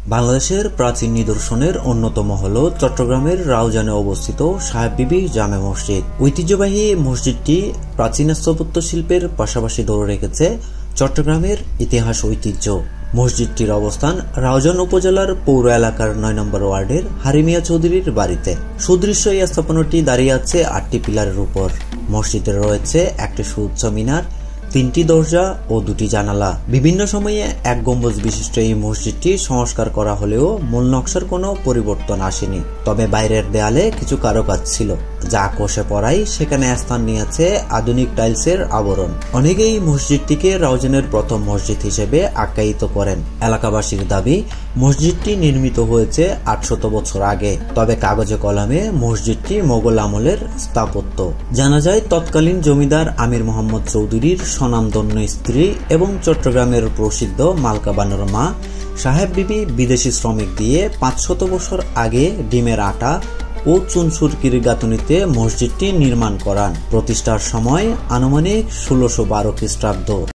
বাংলাদেশের প্রাচীন নিদর্শনের অন্যতম হল চট্টগ্রামের রাউজানে অবস্থিত সাহেব বিবি জামে মসজিদ। ঐতিহ্যবাহী মসজিদটি প্রাচীন স্থাপত্য শিল্পের পাশাপাশি ধরে রেখেছে চট্টগ্রামের ইতিহাস ঐতিহ্য। মসজিদটির অবস্থান রাউজান উপজেলার পৌর এলাকার ৯ নম্বর ওয়ার্ডের হারিমিয়া চৌধুরীর বাড়িতে। সুদৃশ্য এই স্থাপনাটি দাঁড়িয়ে আছে ৮টি পিলারের উপর। মসজিদে রয়েছে একটি সুউচ্চ মিনার, 3টি দরজা ও 2টি জানালা। বিভিন্ন সময়ে এক গম্বুজ বিশিষ্ট এই মসজিদটি সংস্কার করা হলেও মূল নকশার কোনো পরিবর্তন আসেনি। তবে বাইরের দেয়ালে কিছু কারুকাজ ছিল, যা কষে পড়ায় সেখানে স্থান নিয়েছে আধুনিক টাইলসের আবরণ। অনেকেই মসজিদটিকে রাউজানের প্রথম মসজিদ হিসেবে আখ্যায়িত করেন। এলাকাবাসীর দাবি, মসজিদটি নির্মিত হয়েছে 800 বছর আগে। তবে কাগজে কলমে মসজিদটি মোগল আমলের স্থাপত্য। জানা যায়, তৎকালীন জমিদার আমির মোহাম্মদ চৌধুরীর স্বনামধন্য স্ত্রী এবং চট্টগ্রামের প্রসিদ্ধ মালকা বানুর মা সাহেব বিবি বিদেশি শ্রমিক দিয়ে 500 বছর আগে ডিমের আটা ও চুন-সুরকির গাঁথুনিতে মসজিদটি নির্মাণ করান। প্রতিষ্ঠার সময় আনুমানিক 1612 খ্রিস্টাব্দ।